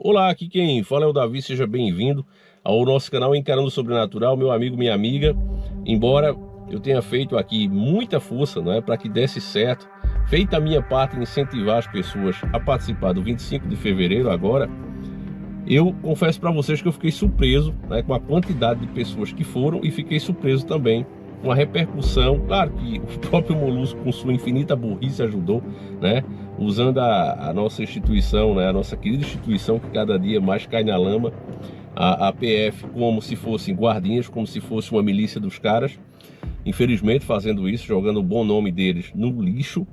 Olá, aqui quem fala é o Davi, seja bem-vindo ao nosso canal Encarando o Sobrenatural, meu amigo, minha amiga. Embora eu tenha feito aqui muita força, não é, para que desse certo, feita a minha parte em incentivar as pessoas a participar do 25 de fevereiro agora, eu confesso para vocês que eu fiquei surpreso, né, com a quantidade de pessoas que foram e fiquei surpreso também com a repercussão. Claro que o próprio Molusco, com sua infinita burrice, ajudou, né, usando a nossa instituição, né, a nossa querida instituição que cada dia mais cai na lama, a PF, como se fossem guardinhas, como se fosse uma milícia dos caras, infelizmente fazendo isso, jogando o bom nome deles no lixo,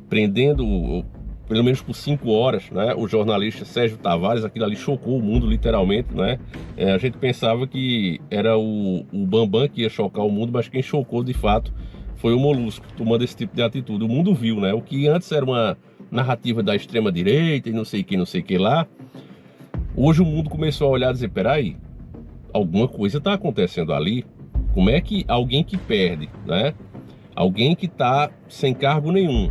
prendendo pelo menos por 5 horas, né, o jornalista Sérgio Tavares. Aquilo ali chocou o mundo, literalmente, né? A gente pensava que era o Bambam que ia chocar o mundo, mas quem chocou de fato foi o Molusco, tomando esse tipo de atitude. O mundo viu, né? O que antes era uma narrativa da extrema direita e não sei o que lá, hoje o mundo começou a olhar e dizer: peraí, alguma coisa está acontecendo ali. Como é que alguém que perde, né, alguém que está sem cargo nenhum,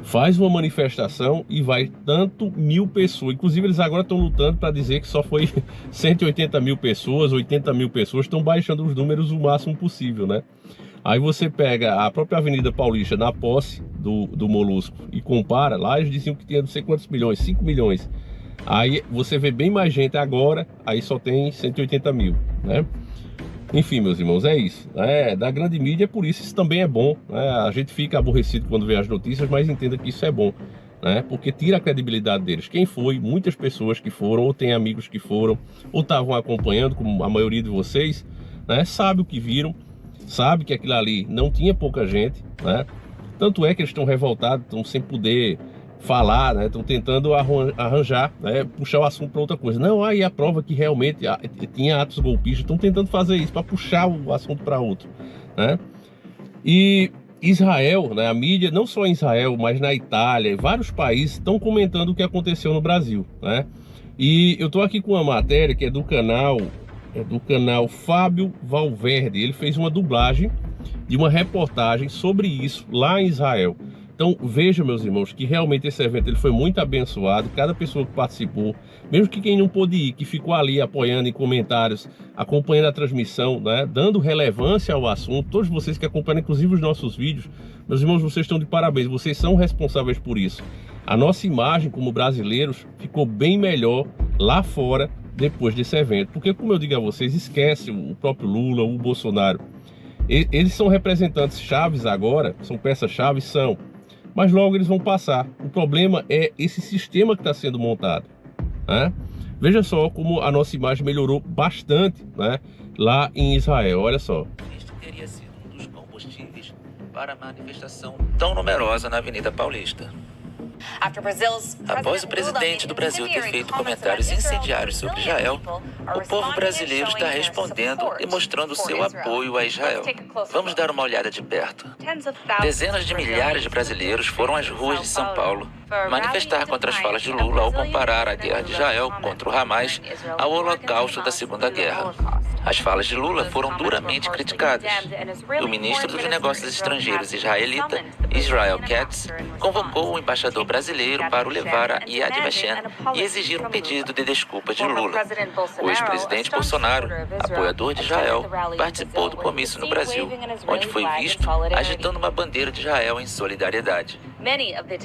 faz uma manifestação e vai tanto mil pessoas? Inclusive eles agora estão lutando para dizer que só foi 180 mil pessoas, 80 mil pessoas, estão baixando os números o máximo possível, né? Aí você pega a própria Avenida Paulista na posse do Molusco e compara, lá eles diziam que tinha não sei quantos milhões, 5 milhões. Aí você vê bem mais gente agora, aí só tem 180 mil, né? Enfim, meus irmãos, é isso, né? Da grande mídia, por isso também é bom, né? A gente fica aborrecido quando vê as notícias, mas entenda que isso é bom, né? Porque tira a credibilidade deles. Quem foi? Muitas pessoas que foram, ou tem amigos que foram, ou estavam acompanhando, como a maioria de vocês, né? Sabe o que viram, sabe que aquilo ali não tinha pouca gente, né? Tanto é que eles estão revoltados, estão sem poder falar, né? Estão tentando arranjar, né, puxar o assunto para outra coisa. Não, aí a prova que realmente tinha atos golpistas, estão tentando fazer isso para puxar o assunto para outro, né? E Israel, né, a mídia, não só em Israel, mas na Itália, vários países estão comentando o que aconteceu no Brasil, né? E eu tô aqui com uma matéria que é do canal Fábio Valverde. Ele fez uma dublagem de uma reportagem sobre isso lá em Israel. Então veja, meus irmãos, que realmente esse evento ele foi muito abençoado. Cada pessoa que participou, mesmo que quem não pôde ir, que ficou ali apoiando em comentários, acompanhando a transmissão, né, dando relevância ao assunto, todos vocês que acompanham inclusive os nossos vídeos, meus irmãos, vocês estão de parabéns, vocês são responsáveis por isso. A nossa imagem como brasileiros ficou bem melhor lá fora depois desse evento, porque, como eu digo a vocês, esquece o próprio Lula, o Bolsonaro. Eles são representantes chaves agora, são peças-chave, são, mas logo eles vão passar. O problema é esse sistema que está sendo montado, né? Veja só como a nossa imagem melhorou bastante, né, lá em Israel. Olha só. Este teria sido um dos combustíveis para a manifestação tão numerosa na Avenida Paulista. Após o presidente do Brasil ter feito comentários incendiários sobre Israel, o povo brasileiro está respondendo e mostrando seu apoio a Israel. Vamos dar uma olhada de perto. Dezenas de milhares de brasileiros foram às ruas de São Paulo manifestar contra as falas de Lula ao comparar a guerra de Israel contra o Hamas ao Holocausto da Segunda Guerra. As falas de Lula foram duramente criticadas. O ministro dos Negócios Estrangeiros israelita, Israel Katz, convocou o embaixador brasileiro para o levar a Yad Vashem e exigir um pedido de desculpas de Lula. O ex-presidente Bolsonaro, apoiador de Israel, participou do comício no Brasil, onde foi visto agitando uma bandeira de Israel em solidariedade.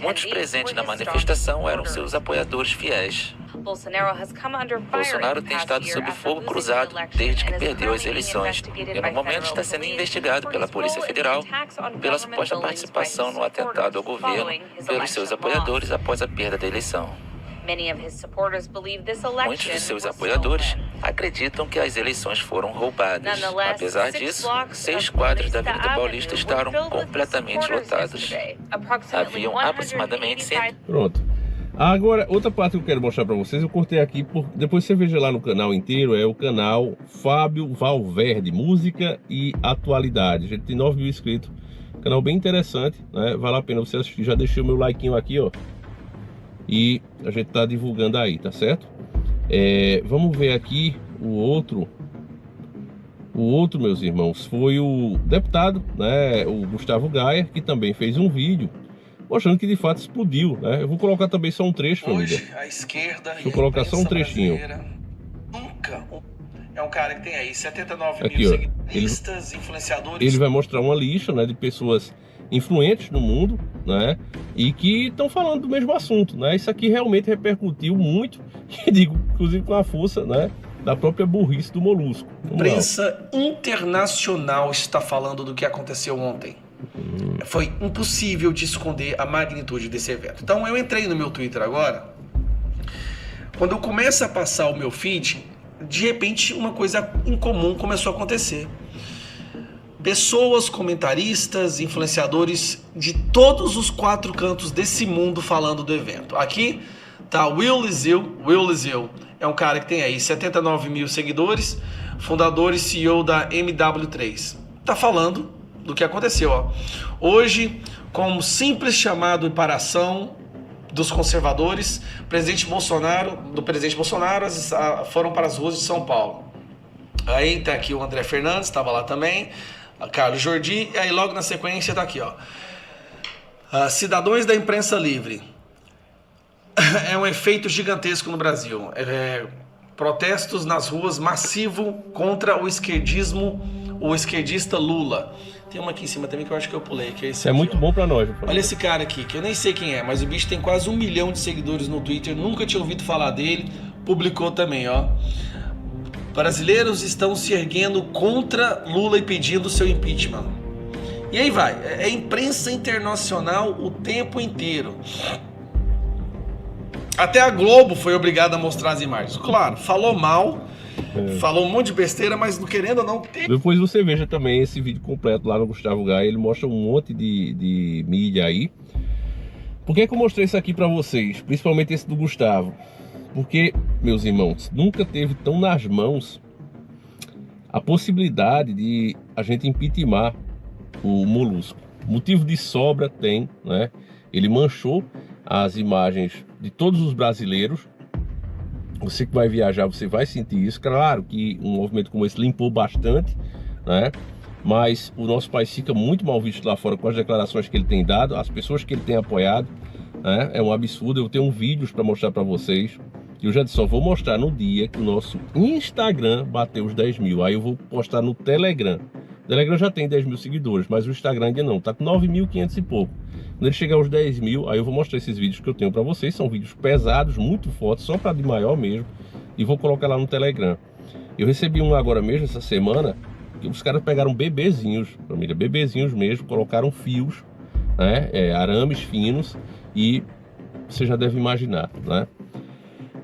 Muitos presentes na manifestação eram seus apoiadores fiéis. Bolsonaro tem estado sob fogo cruzado desde que perdeu as eleições e no momento está sendo investigado pela Polícia Federal pela suposta participação no atentado ao governo pelos seus apoiadores após a perda da eleição. Muitos de seus apoiadores acreditam que as eleições foram roubadas. Apesar disso, 6 quadras da Avenida Paulista estavam completamente lotados. Haviam aproximadamente 100... Pronto. Agora, outra parte que eu quero mostrar para vocês, eu cortei aqui, depois você veja lá no canal inteiro, é o canal Fábio Valverde, música e atualidade. A gente tem 9 mil inscritos, canal bem interessante, né? Vale a pena você assistir. Já deixei o meu like aqui, ó, e a gente tá divulgando aí, tá certo? Vamos ver aqui o outro, meus irmãos, foi o deputado, né, o Gustavo Gaia, que também fez um vídeo mostrando que de fato explodiu, né? Eu vou colocar também só um trecho, família. Hoje, a esquerda Deixa eu colocar só um trechinho. Nunca é um cara que tem aí 79 aqui, mil ó, seguidores, influenciadores. Ele vai mostrar uma lista, né, de pessoas influentes no mundo, né, e que estão falando do mesmo assunto, né? Isso aqui realmente repercutiu muito, digo, inclusive com a força, né, da própria burrice do Molusco. A imprensa internacional está falando do que aconteceu ontem. Foi impossível de esconder a magnitude desse evento. Então eu entrei no meu Twitter agora. Quando eu começo a passar o meu feed, de repente uma coisa incomum começou a acontecer. Pessoas, comentaristas, influenciadores de todos os 4 cantos desse mundo falando do evento. Aqui tá Will Lizil. Will Lizil é um cara que tem aí 79 mil seguidores, fundador e CEO da MW3. Tá falando do que aconteceu, ó. Hoje, como simples chamado para ação dos conservadores, do presidente Bolsonaro foram para as ruas de São Paulo. Aí tá aqui o André Fernandes, estava lá também, a Carlos Jordi, e aí logo na sequência tá aqui, ó. Cidadãos da imprensa livre. É um efeito gigantesco no Brasil. Protestos nas ruas massivo contra o esquerdismo, o esquerdista Lula. Tem uma aqui em cima também que eu acho que eu pulei, que é esse aqui, muito bom pra nós. Olha esse cara aqui, que eu nem sei quem é, mas o bicho tem quase 1 milhão de seguidores no Twitter, nunca tinha ouvido falar dele, publicou também, ó. Brasileiros estão se erguendo contra Lula e pedindo seu impeachment. E aí vai, é imprensa internacional o tempo inteiro. Até a Globo foi obrigada a mostrar as imagens. Claro, falou mal, falou um monte de besteira, mas não querendo ou não ter. Depois você veja também esse vídeo completo lá no Gustavo Gaia. Ele mostra um monte de mídia aí. Por que eu mostrei isso aqui pra vocês? Principalmente esse do Gustavo. Porque, meus irmãos, nunca teve tão nas mãos a possibilidade de a gente impeachmentar o Molusco. Motivo de sobra tem, né? Ele manchou as imagens de todos os brasileiros. Você que vai viajar, você vai sentir isso. Claro que um movimento como esse limpou bastante, né? Mas o nosso país fica muito mal visto lá fora com as declarações que ele tem dado, as pessoas que ele tem apoiado, né? É um absurdo. Eu tenho vídeos para mostrar para vocês. Eu já só vou mostrar no dia que o nosso Instagram bateu os 10 mil. Aí eu vou postar no Telegram. O Telegram já tem 10 mil seguidores, mas o Instagram ainda não. Tá com 9.500 e pouco. Quando ele chegar aos 10 mil, aí eu vou mostrar esses vídeos que eu tenho para vocês. São vídeos pesados, muito fortes, só para de maior mesmo. E vou colocar lá no Telegram. Eu recebi um agora mesmo, essa semana, que os caras pegaram bebezinhos, família, bebezinhos mesmo, colocaram fios, né, arames finos, e você já deve imaginar, né?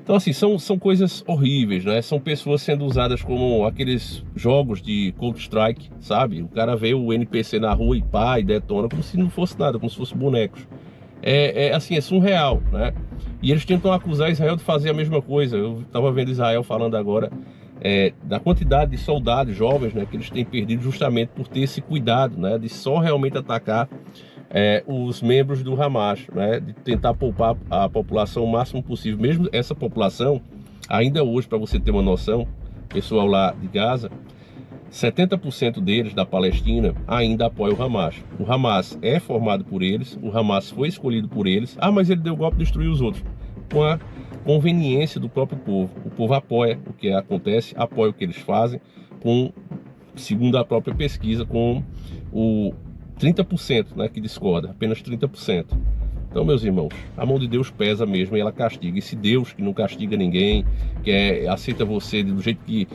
Então assim, são coisas horríveis, né? São pessoas sendo usadas como aqueles jogos de Counter-Strike, sabe? O cara vê o NPC na rua e pá, e detona, como se não fosse nada, como se fosse bonecos. Assim, é surreal, né? E eles tentam acusar Israel de fazer a mesma coisa. Eu estava vendo Israel falando agora da quantidade de soldados jovens, né, que eles têm perdido justamente por ter esse cuidado, né, de só realmente atacar os membros do Hamas, né, de tentar poupar a população o máximo possível. Mesmo essa população, ainda hoje, para você ter uma noção, pessoal lá de Gaza, 70% deles da Palestina ainda apoia o Hamas. O Hamas é formado por eles, o Hamas foi escolhido por eles. Ah, mas ele deu golpe e destruiu os outros. Com a conveniência do próprio povo. O povo apoia o que acontece, apoia o que eles fazem, segundo a própria pesquisa, com o 30%, né, que discorda, apenas 30%. Então, meus irmãos, a mão de Deus pesa mesmo e ela castiga. Esse Deus que não castiga ninguém, que aceita você do jeito que,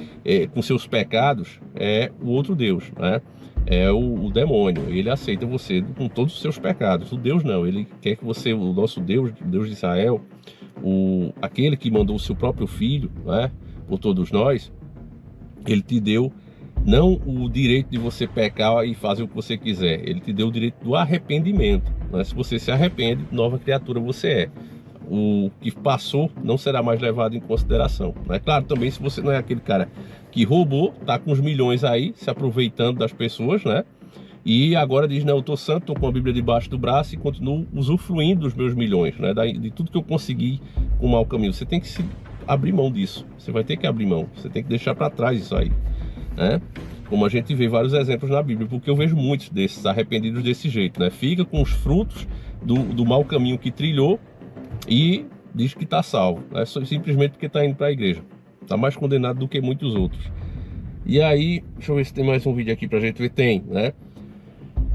com seus pecados, é o outro Deus, né? É o demônio. Ele aceita você com todos os seus pecados. O Deus não, ele quer que você, o nosso Deus, o Deus de Israel, aquele que mandou o seu próprio filho, né, por todos nós, ele te deu não o direito de você pecar e fazer o que você quiser, ele te deu o direito do arrependimento, né? Se você se arrepende, nova criatura você é. O que passou não será mais levado em consideração, né? Claro, também se você não é aquele cara que roubou, tá com os milhões aí, se aproveitando das pessoas, né? E agora diz, não, eu tô santo, tô com a Bíblia debaixo do braço e continuo usufruindo dos meus milhões, né? De tudo que eu consegui com o mau caminho. Você tem que abrir mão disso, você vai ter que abrir mão, você tem que deixar para trás isso aí, né? Como a gente vê vários exemplos na Bíblia, porque eu vejo muitos desses arrependidos desse jeito, né? Fica com os frutos do mau caminho que trilhou e diz que está salvo, né? Simplesmente porque está indo para a igreja. Está mais condenado do que muitos outros. E aí, deixa eu ver se tem mais um vídeo aqui para a gente ver. Tem, né?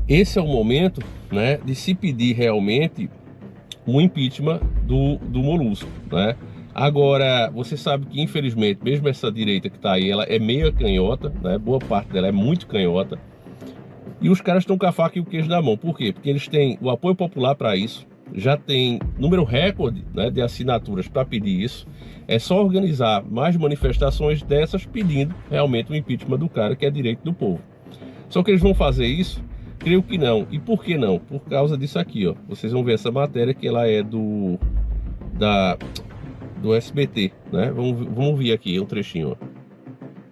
Esse é o momento, né, de se pedir realmente o impeachment do Molusco, né? Agora, você sabe que infelizmente, mesmo essa direita que está aí, ela é meio canhota, né? Boa parte dela é muito canhota. E os caras estão com a faca e o queijo na mão. Por quê? Porque eles têm o apoio popular para isso, já tem número recorde, né, de assinaturas para pedir isso. É só organizar mais manifestações dessas pedindo realmente o impeachment do cara, que é direito do povo. Só que eles vão fazer isso? Creio que não. E por que não? Por causa disso aqui, ó. Vocês vão ver essa matéria que ela é do SBT, né? Vamos ver aqui um trechinho, ó.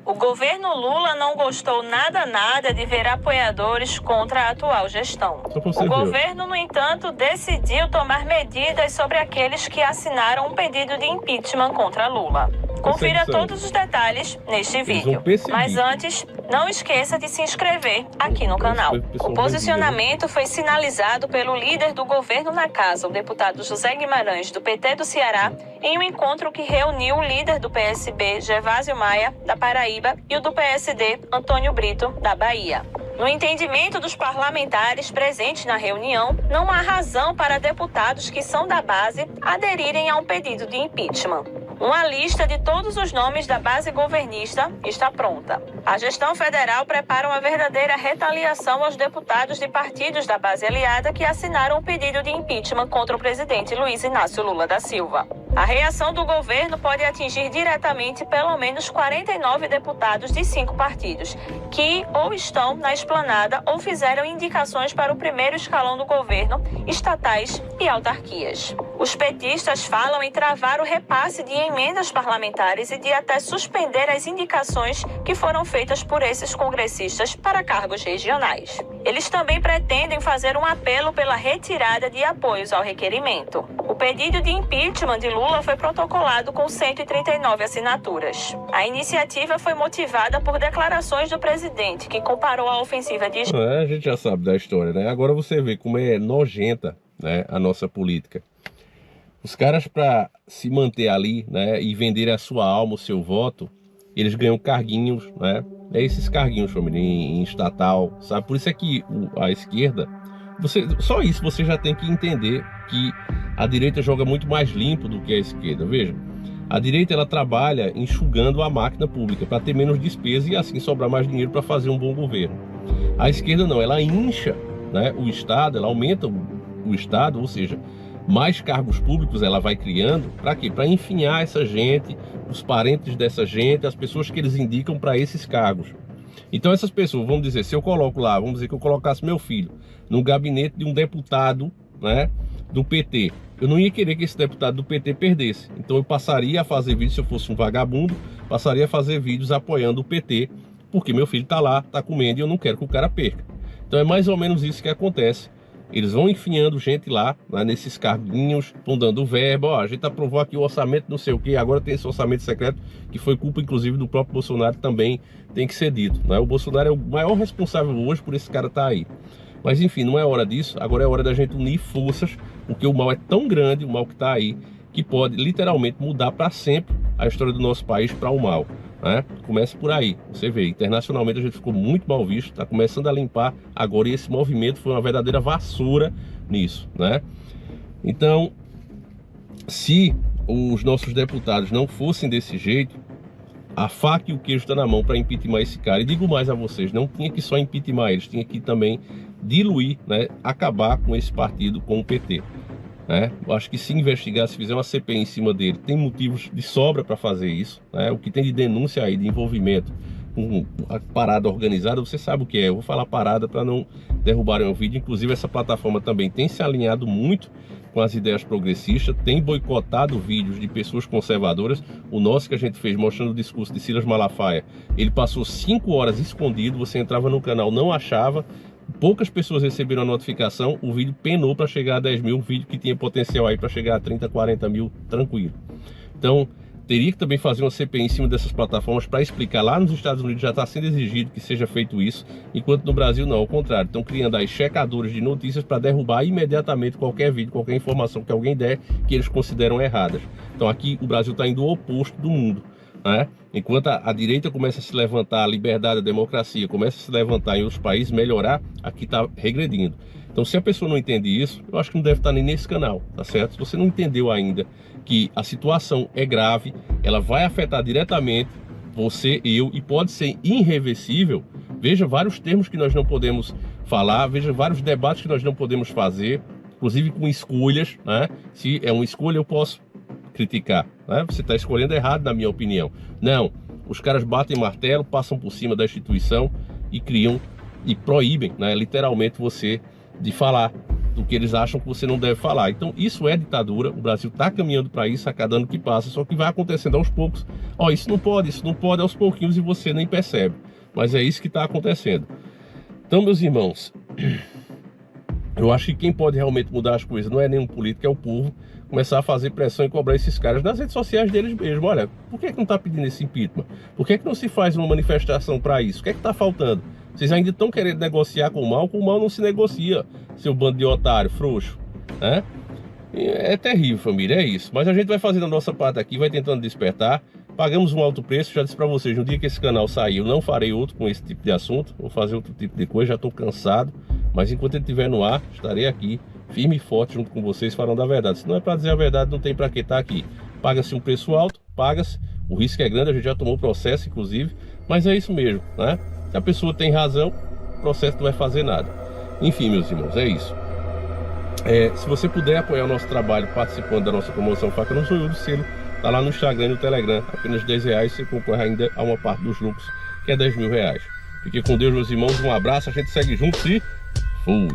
O governo Lula não gostou nada de ver apoiadores contra a atual gestão. O governo, no entanto, decidiu tomar medidas sobre aqueles que assinaram um pedido de impeachment contra Lula. Confira todos os detalhes neste vídeo. Mas antes, não esqueça de se inscrever aqui no canal. O posicionamento foi sinalizado pelo líder do governo na casa, o deputado José Guimarães, do PT do Ceará, em um encontro que reuniu o líder do PSB, Gervásio Maia, da Paraíba, e o do PSD, Antônio Brito, da Bahia. No entendimento dos parlamentares presentes na reunião, não há razão para deputados que são da base aderirem a um pedido de impeachment. Uma lista de todos os nomes da base governista está pronta. A gestão federal prepara uma verdadeira retaliação aos deputados de partidos da base aliada que assinaram o pedido de impeachment contra o presidente Luiz Inácio Lula da Silva. A reação do governo pode atingir diretamente pelo menos 49 deputados de 5 partidos, que ou estão na esplanada ou fizeram indicações para o primeiro escalão do governo, estatais e autarquias. Os petistas falam em travar o repasse de emendas parlamentares e de até suspender as indicações que foram feitas por esses congressistas para cargos regionais. Eles também pretendem fazer um apelo pela retirada de apoios ao requerimento. O pedido de impeachment de Lula foi protocolado com 139 assinaturas. A iniciativa foi motivada por declarações do presidente, que comparou a ofensiva de... A gente já sabe da história, né? Agora você vê como é nojenta, né, a nossa política. Os caras, para se manter ali, né, e vender a sua alma, o seu voto, eles ganham carguinhos, né? É esses carguinhos, família, em estatal, sabe? Por isso é que a esquerda, só isso você já tem que entender que a direita joga muito mais limpo do que a esquerda. Veja, a direita ela trabalha enxugando a máquina pública para ter menos despesa e assim sobrar mais dinheiro para fazer um bom governo. A esquerda não, ela incha, né, o Estado, ela aumenta o Estado, ou seja, mais cargos públicos ela vai criando. Para quê? Para enfinhar essa gente, os parentes dessa gente, as pessoas que eles indicam para esses cargos. Então essas pessoas, vamos dizer, se eu coloco lá, vamos dizer que eu colocasse meu filho no gabinete de um deputado, né, do PT, eu não ia querer que esse deputado do PT perdesse. Então eu passaria a fazer vídeos, se eu fosse um vagabundo, passaria a fazer vídeos apoiando o PT, porque meu filho está lá, está comendo e eu não quero que o cara perca. Então é mais ou menos isso que acontece. Eles vão enfiando gente lá, né, nesses carguinhos, vão dando verba. Ó, a gente aprovou aqui o orçamento não sei o que, agora tem esse orçamento secreto, que foi culpa inclusive do próprio Bolsonaro, também tem que ser dito, né? O Bolsonaro é o maior responsável hoje por esse cara estar aí. Mas enfim, não é hora disso, agora é hora da gente unir forças, porque o mal é tão grande, o mal que está aí, que pode literalmente mudar para sempre a história do nosso país para o mal, né? Começa por aí, você vê, internacionalmente a gente ficou muito mal visto, está começando a limpar agora, e esse movimento foi uma verdadeira vassoura nisso, né? Então, se os nossos deputados não fossem desse jeito, a faca e o queijo está na mão para impeachment esse cara. E digo mais a vocês, não tinha que só impeachment eles, tinha que também diluir, né, acabar com esse partido, com o PT, né? Eu acho que se investigar, se fizer uma CPI em cima dele, tem motivos de sobra para fazer isso, né? O que tem de denúncia aí, de envolvimento com a parada organizada, você sabe o que é. Eu vou falar parada para não derrubarem o vídeo. Inclusive essa plataforma também tem se alinhado muito com as ideias progressistas, tem boicotado vídeos de pessoas conservadoras. O nosso que a gente fez mostrando o discurso de Silas Malafaia, ele passou 5 horas escondido, você entrava no canal, não achava, poucas pessoas receberam a notificação, o vídeo penou para chegar a 10 mil, um vídeo que tinha potencial aí para chegar a 30, 40 mil tranquilo. Então teria que também fazer uma CPI em cima dessas plataformas para explicar. Lá nos Estados Unidos já está sendo exigido que seja feito isso, enquanto no Brasil não, ao contrário. Estão criando aí checadores de notícias para derrubar imediatamente qualquer vídeo, qualquer informação que alguém der que eles consideram erradas. Então aqui o Brasil está indo ao oposto do mundo, né? Enquanto a direita começa a se levantar, a liberdade, a democracia começa a se levantar em outros países, melhorar, aqui está regredindo. Então se a pessoa não entende isso, eu acho que não deve estar nem nesse canal, tá certo? Se você não entendeu ainda que a situação é grave, ela vai afetar diretamente você, eu, e pode ser irreversível, veja vários termos que nós não podemos falar, veja vários debates que nós não podemos fazer, inclusive com escolhas, né? Se é uma escolha eu posso criticar, né? Você está escolhendo errado, na minha opinião. Não, os caras batem martelo, passam por cima da instituição e criam e proíbem, né, literalmente você de falar do que eles acham que você não deve falar. Então isso é ditadura, o Brasil está caminhando para isso a cada ano que passa, só que vai acontecendo aos poucos. Ó, isso não pode aos pouquinhos e você nem percebe, mas é isso que está acontecendo. Então, meus irmãos, eu acho que quem pode realmente mudar as coisas não é nenhum político, é o povo começar a fazer pressão e cobrar esses caras nas redes sociais deles mesmo. Olha, por que não está pedindo esse impeachment? Por que não se faz uma manifestação para isso? O que é que está faltando? Vocês ainda estão querendo negociar com o mal não se negocia, seu bando de otário, frouxo, né? É terrível, família, é isso. Mas a gente vai fazendo a nossa parte aqui, vai tentando despertar. Pagamos um alto preço, já disse para vocês, no dia que esse canal sair, eu não farei outro com esse tipo de assunto, vou fazer outro tipo de coisa, já estou cansado. Mas enquanto ele estiver no ar, estarei aqui, firme e forte junto com vocês, falando a verdade. Se não é para dizer a verdade, não tem para que estar aqui. Paga-se um preço alto, paga-se, o risco é grande, a gente já tomou processo, inclusive, mas é isso mesmo, né? Se a pessoa tem razão, o processo não vai fazer nada. Enfim, meus irmãos, é isso. Se você puder apoiar o nosso trabalho participando da nossa promoção Faca no Zoiudo, o selo tá lá no Instagram e no Telegram. Apenas R$10 você concorre ainda a uma parte dos lucros, que é R$10.000. Fique com Deus, meus irmãos, um abraço, a gente segue juntos e fui!